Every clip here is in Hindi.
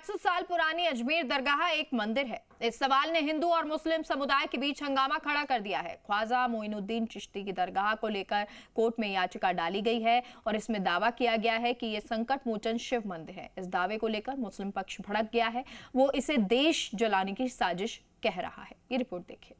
800 साल पुरानी अजमेर दरगाह एक मंदिर है। इस सवाल ने हिंदू और मुस्लिम समुदाय के बीच हंगामा खड़ा कर दिया है। ख्वाजा मोइनुद्दीन चिश्ती की दरगाह को लेकर कोर्ट में याचिका डाली गई है और इसमें दावा किया गया है कि यह संकट मोचन शिव मंदिर है। इस दावे को लेकर मुस्लिम पक्ष भड़क गया है, वो इसे देश जलाने की साजिश कह रहा है। ये रिपोर्ट देखिए।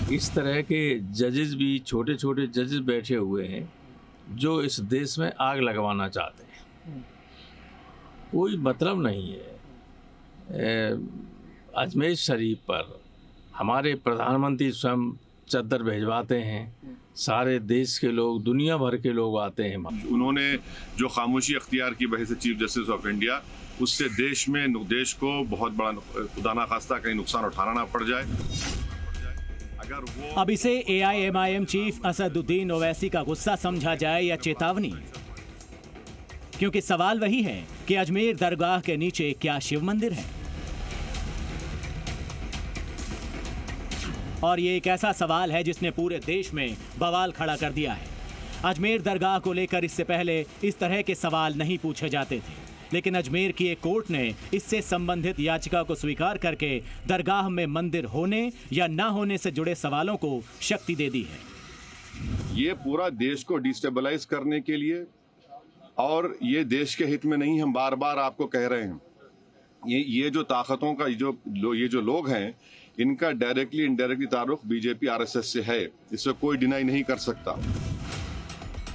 इस तरह के जजेस भी, छोटे छोटे जजेस बैठे हुए हैं जो इस देश में आग लगवाना चाहते हैं। कोई मतलब नहीं है। अजमेर शरीफ पर हमारे प्रधानमंत्री स्वयं चद्दर भिजवाते हैं, सारे देश के लोग, दुनिया भर के लोग आते हैं। उन्होंने जो खामोशी अख्तियार की वजह से चीफ जस्टिस ऑफ इंडिया, उससे देश को बहुत बड़ा खुदा ना खास्ता कहीं नुकसान उठाना ना पड़ जाए। अब इसे AIMIM चीफ असदुद्दीन ओवैसी का गुस्सा समझा जाए या चेतावनी, क्योंकि सवाल वही है कि अजमेर दरगाह के नीचे क्या शिव मंदिर है। और ये एक ऐसा सवाल है जिसने पूरे देश में बवाल खड़ा कर दिया है। अजमेर दरगाह को लेकर इससे पहले इस तरह के सवाल नहीं पूछे जाते थे, लेकिन अजमेर की एक कोर्ट ने इससे संबंधित याचिका को स्वीकार करके दरगाह में मंदिर होने या ना होने से जुड़े सवालों को शक्ति दे दी है। ये पूरा देश को डिस्टेबलाइज करने के लिए, और ये देश के हित में नहीं, हम बार बार आपको कह रहे हैं। ये जो ताकतों का ये जो लोग हैं, इनका डायरेक्टली इनडायरेक्टली ताल्लुक बीजेपी RSS से है, इसे कोई डिनाई नहीं कर सकता।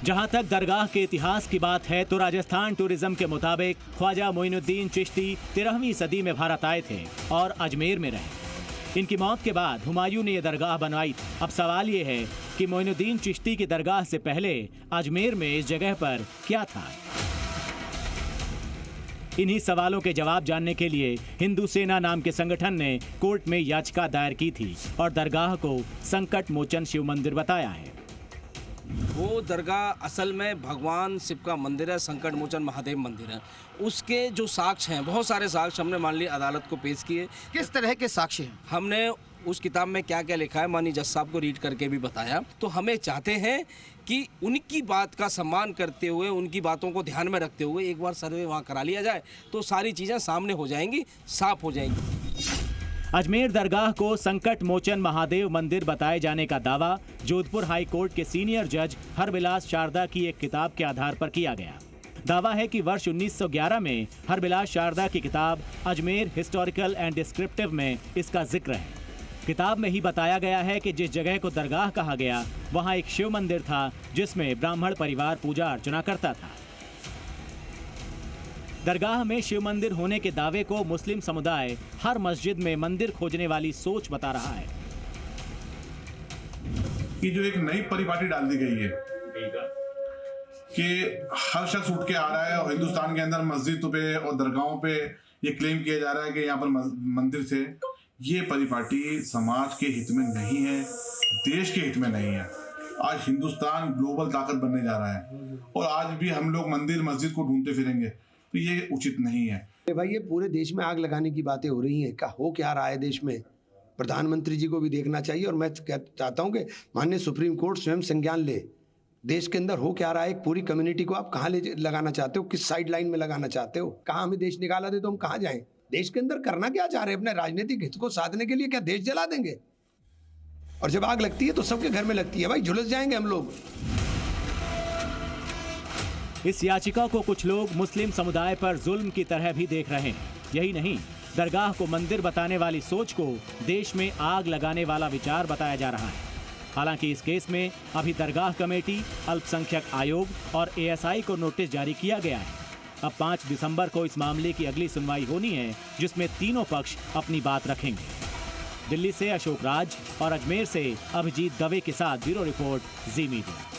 जहां तक दरगाह के इतिहास की बात है तो राजस्थान टूरिज्म के मुताबिक ख्वाजा मोइनुद्दीन चिश्ती 13वीं सदी में भारत आए थे और अजमेर में रहे। इनकी मौत के बाद हुमायूं ने यह दरगाह बनवाई थी। अब सवाल ये है कि मोइनुद्दीन चिश्ती की दरगाह से पहले अजमेर में इस जगह पर क्या था। इन्हीं सवालों के जवाब जानने के लिए हिंदू सेना नाम के संगठन ने कोर्ट में याचिका दायर की थी और दरगाह को संकट मोचन शिव मंदिर बताया है। वो दरगाह असल में भगवान शिव का मंदिर है, संकट मोचन महादेव मंदिर है। उसके जो साक्ष्य हैं, बहुत सारे साक्ष्य हमने मान ली अदालत को पेश किए। किस तरह के साक्ष्य हैं? हमने उस किताब में क्या क्या लिखा है माननीय जज साहब को रीड करके भी बताया। तो हमें चाहते हैं कि उनकी बात का सम्मान करते हुए, उनकी बातों को ध्यान में रखते हुए एक बार सर्वे वहाँ करा लिया जाए तो सारी चीज़ें सामने हो जाएंगी, साफ हो जाएंगी। अजमेर दरगाह को संकट मोचन महादेव मंदिर बताए जाने का दावा जोधपुर हाई कोर्ट के सीनियर जज हरबिलास शारदा की एक किताब के आधार पर किया गया। दावा है कि वर्ष 1911 में हरबिलास शारदा की किताब अजमेर हिस्टोरिकल एंड डिस्क्रिप्टिव में इसका जिक्र है। किताब में ही बताया गया है कि जिस जगह को दरगाह कहा गया वहां एक शिव मंदिर था जिसमें ब्राह्मण परिवार पूजा अर्चना करता था। दरगाह में शिव मंदिर होने के दावे को मुस्लिम समुदाय हर मस्जिद में मंदिर खोजने वाली सोच बता रहा है। कि जो एक नई परिपाटी डाल दी गई है कि हर शख्स उठ के आ रहा है और हिंदुस्तान के अंदर मस्जिद पे और दरगाहों पे ये क्लेम किया जा रहा है कि यहाँ पर मंदिर थे। ये परिपाटी समाज के हित में नहीं है, देश के हित में नहीं है। आज हिंदुस्तान ग्लोबल ताकत बनने जा रहा है और आज भी हम लोग मंदिर मस्जिद को ढूंढते फिरेंगे, तो ये उचित नहीं है। भाई ये पूरे देश में आग लगाने की बातें हो रही हैं, क्या हो क्या रहा है देश में, प्रधानमंत्री जी को भी देखना चाहिए। और मैं चाहता हूं कि माननीय सुप्रीम कोर्ट स्वयं संज्ञान ले, देश के अंदर हो क्या रहा है। एक पूरी कम्युनिटी को आप कहाँ ले लगाना चाहते हो, किस साइड लाइन में लगाना चाहते हो, कहाँ हमें देश निकाला दे तो हम कहाँ जाएं। देश के अंदर करना क्या चाह रहे हैं, अपने राजनीतिक हित को साधने के लिए क्या देश जला देंगे। और जब आग लगती है तो सबके घर में लगती है, भाई झुलस जाएंगे हम लोग। इस याचिका को कुछ लोग मुस्लिम समुदाय पर जुल्म की तरह भी देख रहे हैं। यही नहीं, दरगाह को मंदिर बताने वाली सोच को देश में आग लगाने वाला विचार बताया जा रहा है। हालांकि इस केस में अभी दरगाह कमेटी, अल्पसंख्यक आयोग और ASI को नोटिस जारी किया गया है। अब 5 दिसंबर को इस मामले की अगली सुनवाई होनी है, जिसमें तीनों पक्ष अपनी बात रखेंगे। दिल्ली से अशोक राज और अजमेर से अभिजीत दवे के साथ ब्यूरो रिपोर्ट, जी मीडिया।